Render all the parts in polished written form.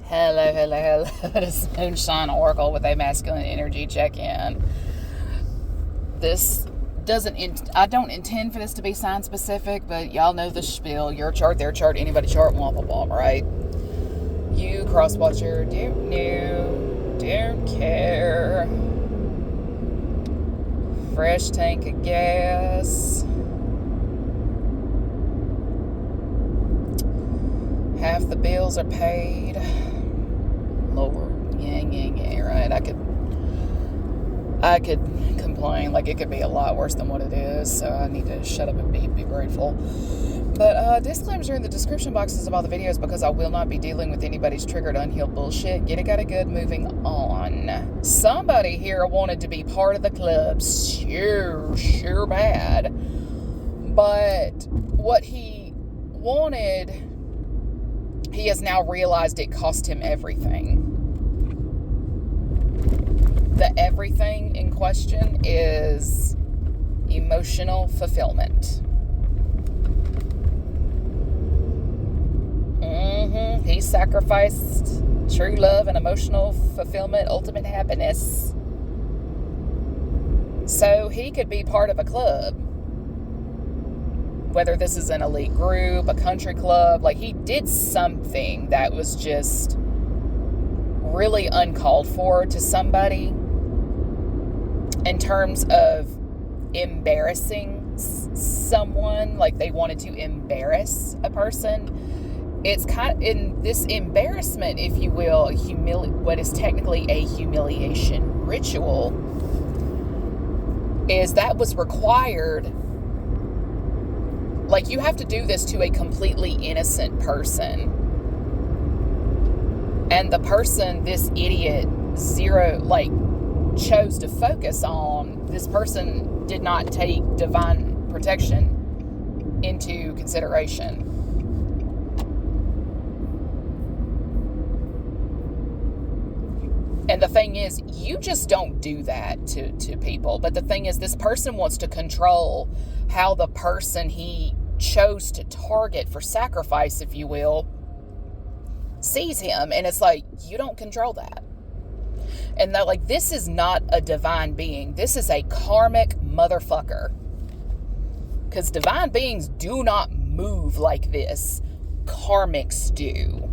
Hello, hello, hello. This is Moonshine Oracle with a masculine energy check-in. I don't intend for this to be sign specific, but y'all know the spiel. Your chart, their chart, anybody chart, womp womp, right? You cross watcher, don't know, don't care. Fresh tank of gas. Half the bills are paid. Lord, yeah, right. I could complain like it could be a lot worse than what it is, so I need to shut up and be grateful. But disclaimers are in the description boxes of all the videos because I will not be dealing with anybody's triggered, unhealed bullshit. Get it, got it good, moving on. Somebody here wanted to be part of the club, sure bad. But what he wanted, he has now realized it cost him everything. The everything in question is emotional fulfillment. He sacrificed true love and emotional fulfillment, ultimate happiness, so he could be part of a club. Whether this is an elite group, a country club, like he did something that was just really uncalled for to somebody in terms of embarrassing someone, like they wanted to embarrass a person. It's kind of in this embarrassment, if you will, what is technically a humiliation ritual, is that was required. Like, you have to do this to a completely innocent person. And the person this idiot chose to focus on, this person did not take divine protection into consideration. And the thing is, you just don't do that to people. But the thing is, this person wants to control how the person he chose to target for sacrifice, if you will, sees him. And it's like, you don't control that. And they're like, this is not a divine being. This is a karmic motherfucker. Because divine beings do not move like this. Karmics do.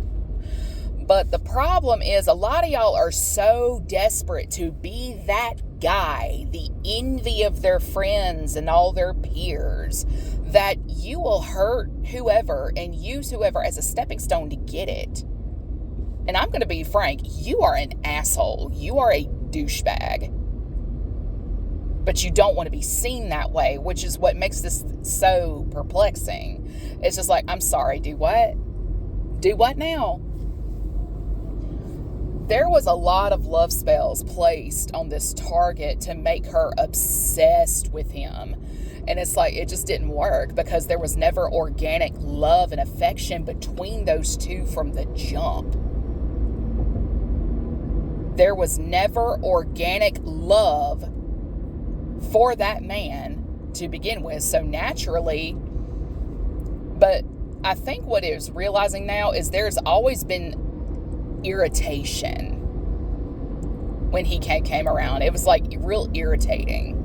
But the problem is, a lot of y'all are so desperate to be that guy, the envy of their friends and all their peers, that you will hurt whoever and use whoever as a stepping stone to get it. And I'm going to be frank, you are an asshole. You are a douchebag. But you don't want to be seen that way, which is what makes this so perplexing. It's just like, I'm sorry, do what? Do what now? There was a lot of love spells placed on this target to make her obsessed with him. And it's like, it just didn't work because there was never organic love and affection between those two from the jump. There was never organic love for that man to begin with. So naturally, but I think what it is realizing now is there's always been irritation when he came around. It was like real irritating.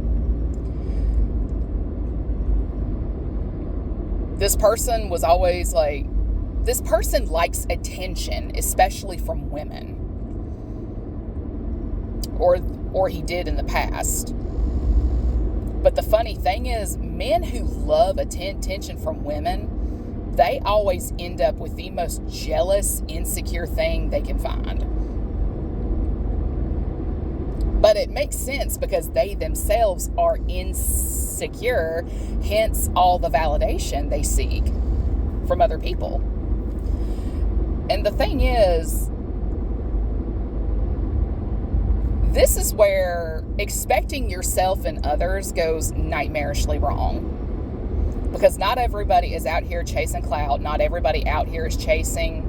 This person was always like, this person likes attention, especially from women. Or he did in the past. But the funny thing is, men who love attention from women, they always end up with the most jealous, insecure thing they can find. But it makes sense because they themselves are insecure, hence all the validation they seek from other people. And the thing is, this is where expecting yourself and others goes nightmarishly wrong. Because not everybody is out here chasing clout. Not everybody out here is chasing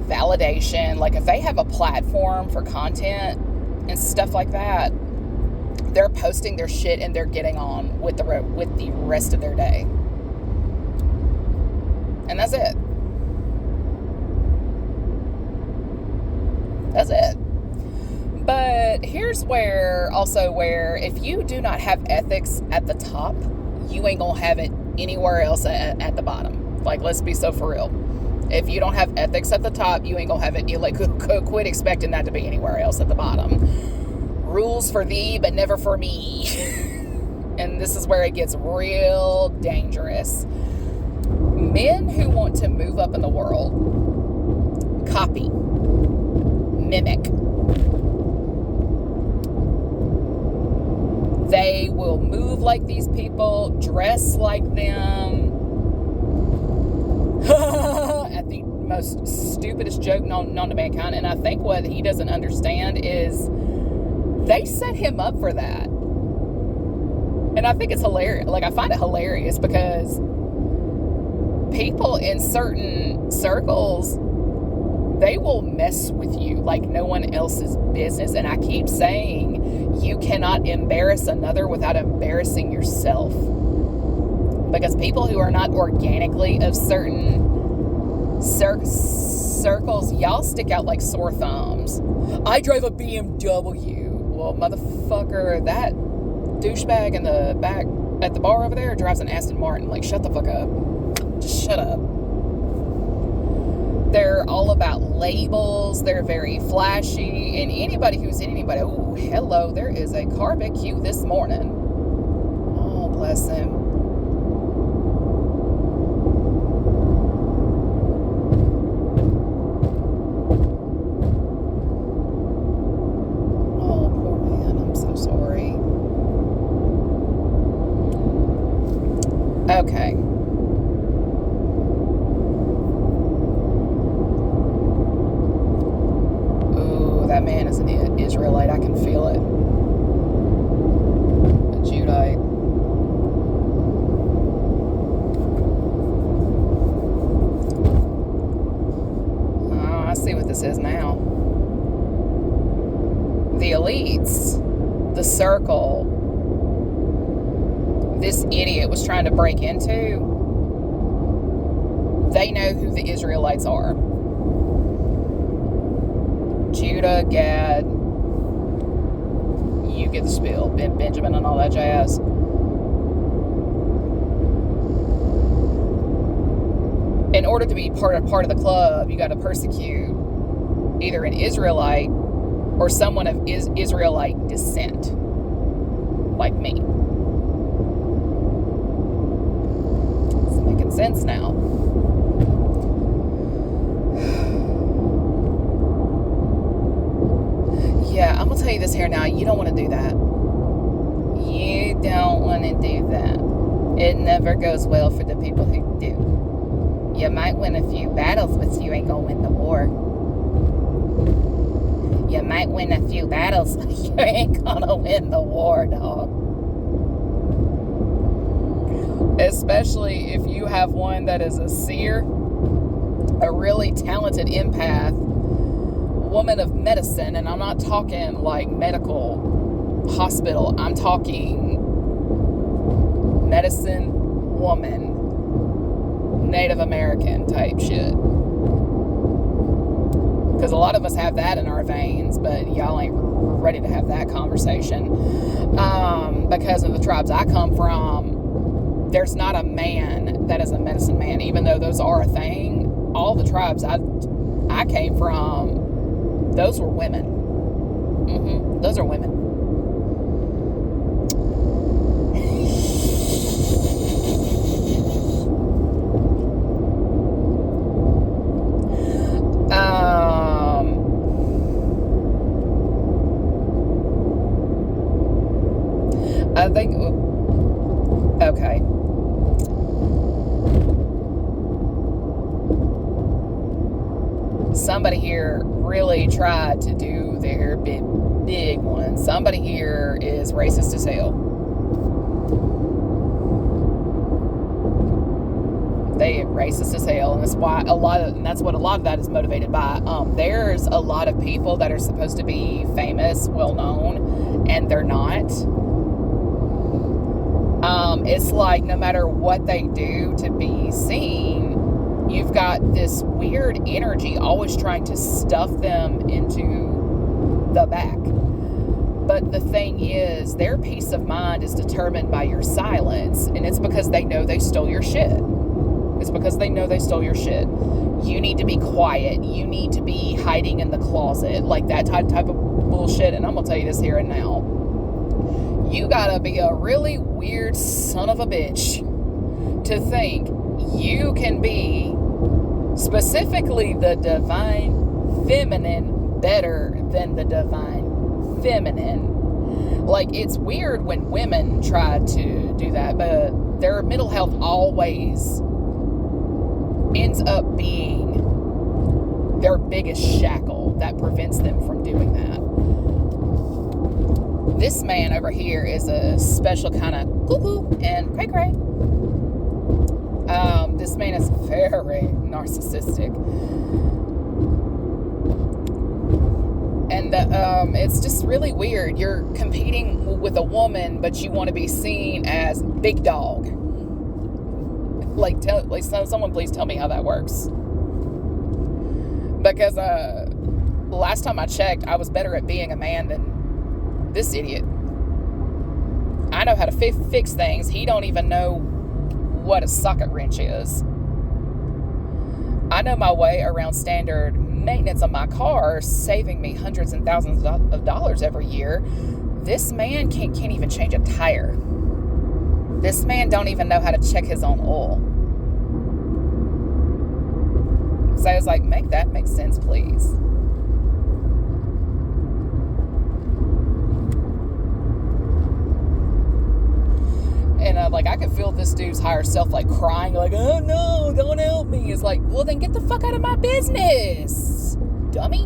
validation. Like, if they have a platform for content and stuff like that, they're posting their shit and they're getting on with the rest of their day. And that's it. But here's where if you do not have ethics at the top, you ain't gonna have it anywhere else at the bottom. Like, let's be so for real. If you don't have ethics at the top, you ain't gonna have it. You like quit expecting that to be anywhere else at the bottom. Rules for thee, but never for me. And this is where it gets real dangerous. Men who want to move up in the world copy, mimic. They will move like these people, dress like them. At the most stupidest joke known to mankind. And I think what he doesn't understand is they set him up for that. And I think it's hilarious. Like, I find it hilarious because people in certain circles, they will mess with you like no one else's business. And I keep saying, you cannot embarrass another without embarrassing yourself. Because people who are not organically of certain circles, y'all stick out like sore thumbs. I drive a BMW. Well, motherfucker, that douchebag in the back at the bar over there drives an Aston Martin. Like, shut the fuck up. Just shut up. They're all about labels. They're very flashy. And anybody who's anybody, oh, hello, there is a barbecue this morning. Oh, bless him. Oh, poor man. I'm so sorry. Okay. That man is an Israelite. I can feel it. A Judite. Oh, I see what this is now. The elites, the circle, this idiot was trying to break into, they know who the Israelites are. Judah, Gad, you get the spiel, Benjamin and all that jazz. In order to be part of the club, you got to persecute either an Israelite or someone of Israelite descent, like me. It's making sense now. Yeah, I'm going to tell you this here now. You don't want to do that. You don't want to do that. It never goes well for the people who do. You might win a few battles, but you ain't going to win the war. You might win a few battles, but you ain't going to win the war, dog. Especially if you have one that is a seer, a really talented empath, woman of medicine, and I'm not talking like medical hospital, I'm talking medicine woman, Native American type shit. Because a lot of us have that in our veins, but y'all ain't ready to have that conversation. Because of the tribes I come from, there's not a man that is a medicine man, even though those are a thing. All the tribes I came from, those were women. Those are women. I think, okay. Somebody here really tried to do their big one. Somebody here is racist as hell. They racist as hell, and that's why that's what a lot of that is motivated by. There's a lot of people that are supposed to be famous, well known, and they're not. It's like no matter what they do to be seen, you've got this weird energy always trying to stuff them into the back. But the thing is, their peace of mind is determined by your silence. And it's because they know they stole your shit. It's because they know they stole your shit. You need to be quiet. You need to be hiding in the closet. Like that type of bullshit. And I'm going to tell you this here and now. You gotta be a really weird son of a bitch to think you can be specifically the divine feminine better than the divine feminine. Like, it's weird when women try to do that, but their mental health always ends up being their biggest shackle that prevents them from doing that. This man over here is a special kind of cuckoo and cray-cray. This man is very narcissistic. And it's just really weird. You're competing with a woman, but you want to be seen as big dog. Someone please tell me how that works. Because last time I checked, I was better at being a man than this idiot. I know how to fix things. He don't even know what a socket wrench is. I know my way around standard maintenance on my car, saving me hundreds and thousands of dollars every year. This man can't even change a tire. This man don't even know how to check his own oil. So I was like, make that make sense, please. And I could feel this dude's higher self crying, oh no, don't help me. It's like, well, then get the fuck out of my business, dummy.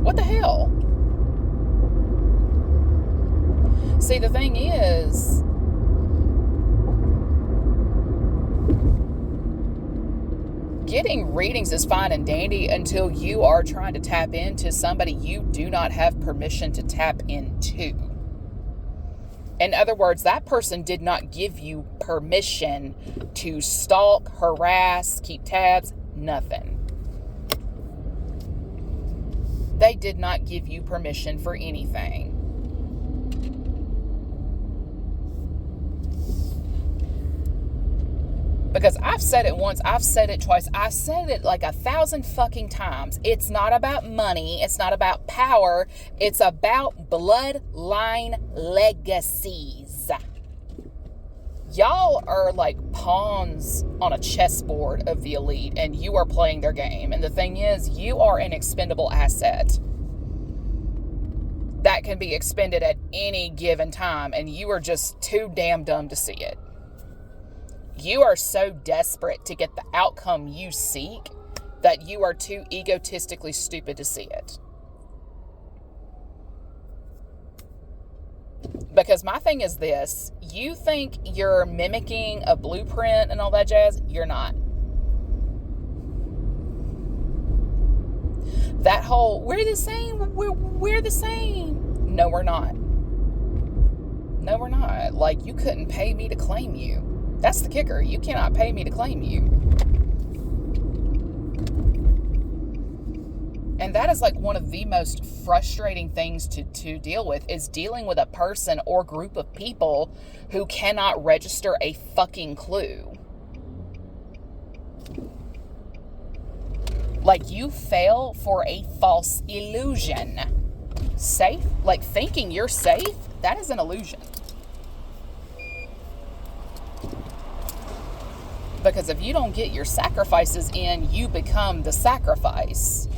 What the hell? See, the thing is, getting readings is fine and dandy until you are trying to tap into somebody you do not have permission to tap into. In other words, that person did not give you permission to stalk, harass, keep tabs, nothing. They did not give you permission for anything. Because I've said it once, I've said it twice, I've said it 1,000 fucking times. It's not about money, it's not about power, it's about bloodline legacies. Y'all are like pawns on a chessboard of the elite, and you are playing their game. And the thing is, you are an expendable asset that can be expended at any given time, and you are just too damn dumb to see it. You are so desperate to get the outcome you seek that you are too egotistically stupid to see it. Because my thing is this, you think you're mimicking a blueprint and all that jazz? You're not. That whole, we're the same, we're the same. No, we're not. No, we're not. You couldn't pay me to claim you. That's the kicker. You cannot pay me to claim you. And that is one of the most frustrating things to deal with, is dealing with a person or group of people who cannot register a fucking clue. You fail for a false illusion. Safe? Thinking you're safe? That is an illusion. Because if you don't get your sacrifices in, you become the sacrifice.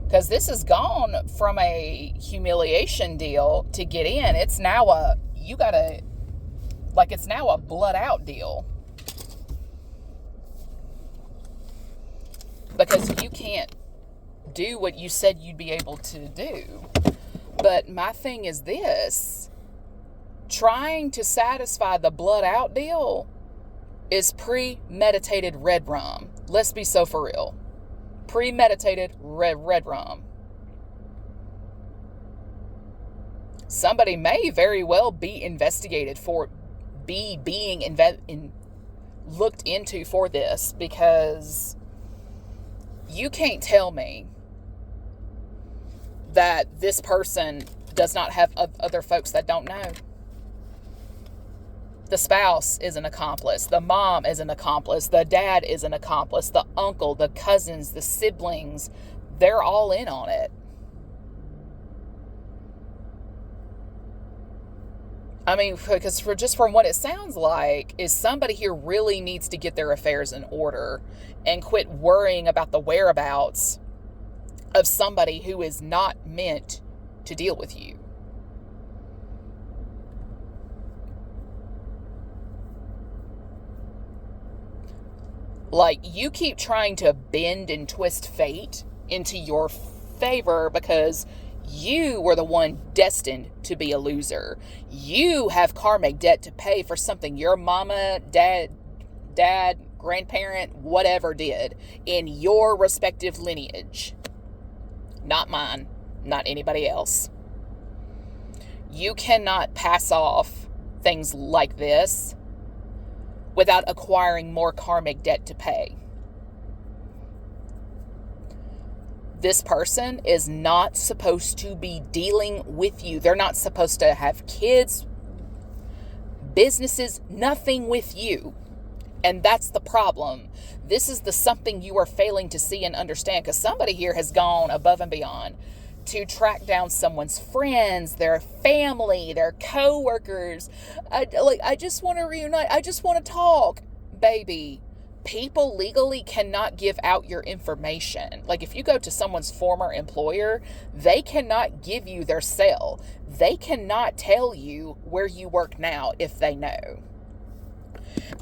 Because this has gone from a humiliation deal to get in. It's now it's now a blood out deal. Because you can't do what you said you'd be able to do. But my thing is this. Trying to satisfy the blood out deal is premeditated red rum. Let's be so for real. Premeditated red rum. Somebody may very well be investigated for being looked into for this, because you can't tell me that this person does not have other folks that don't know. The spouse is an accomplice. The mom is an accomplice. The dad is an accomplice. The uncle, the cousins, the siblings, they're all in on it. I mean, because from what it sounds like, is somebody here really needs to get their affairs in order and quit worrying about the whereabouts of somebody who is not meant to deal with you. Like, you keep trying to bend and twist fate into your favor because you were the one destined to be a loser. You have karmic debt to pay for something your mama, dad, grandparent, whatever did in your respective lineage. Not mine, not anybody else. You cannot pass off things like this without acquiring more karmic debt to pay. This person is not supposed to be dealing with you. They're not supposed to have kids, businesses, nothing with you. And that's the problem. This is the something you are failing to see and understand, because somebody here has gone above and beyond to track down someone's friends, their family, their co-workers. I just want to reunite. I just want to talk. Baby, people legally cannot give out your information. Like, if you go to someone's former employer, they cannot give you their cell. They cannot tell you where you work now if they know.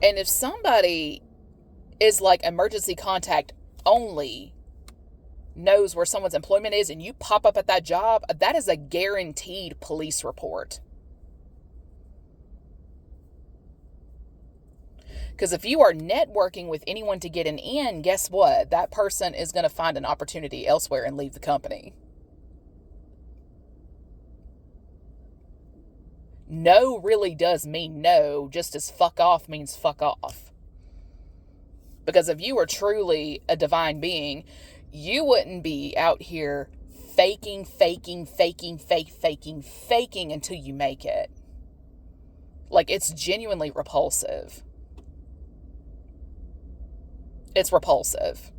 And if somebody is like emergency contact only, knows where someone's employment is, and you pop up at that job, that is a guaranteed police report. Because if you are networking with anyone to get an in, guess what? That person is going to find an opportunity elsewhere and leave the company. No really does mean no, just as fuck off means fuck off. Because if you were truly a divine being, you wouldn't be out here faking until you make it. Like, it's genuinely repulsive. It's repulsive.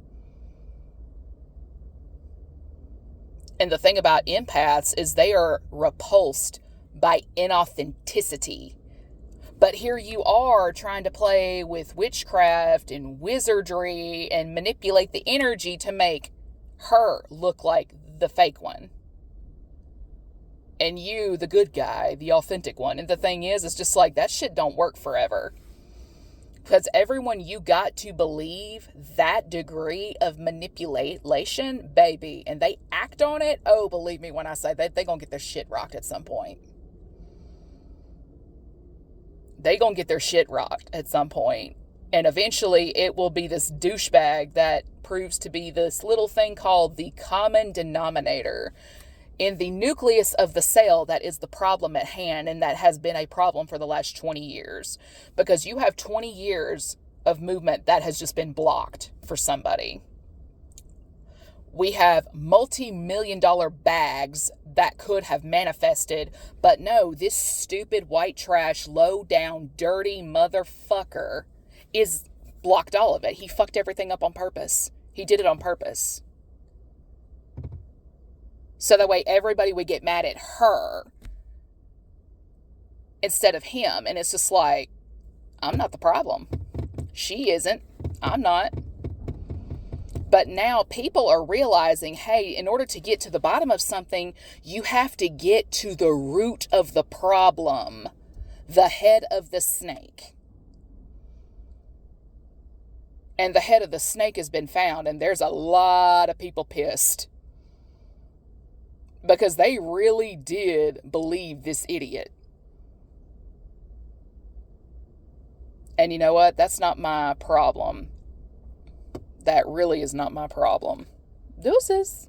And the thing about empaths is they are repulsed by inauthenticity. But here you are trying to play with witchcraft and wizardry and manipulate the energy to make her look like the fake one. And you, the good guy, the authentic one. And the thing is, it's just like, that shit don't work forever. Because everyone you got to believe that degree of manipulation, baby, and they act on it, oh, believe me when I say that, they're going to get their shit rocked at some point. They gonna get their shit rocked at some point. And eventually it will be this douchebag that proves to be this little thing called the common denominator in the nucleus of the cell that is the problem at hand, and that has been a problem for the last 20 years. Because you have 20 years of movement that has just been blocked for somebody. We have multi-million-dollar bags that could have manifested, but no, this stupid white trash, low-down, dirty motherfucker is blocked all of it. He fucked everything up on purpose. He did it on purpose. So that way everybody would get mad at her instead of him. And it's just like, I'm not the problem. She isn't. I'm not. But now people are realizing, hey, in order to get to the bottom of something, you have to get to the root of the problem, the head of the snake. And the head of the snake has been found, and there's a lot of people pissed. Because they really did believe this idiot. And you know what? That's not my problem. That really is not my problem. Deuces.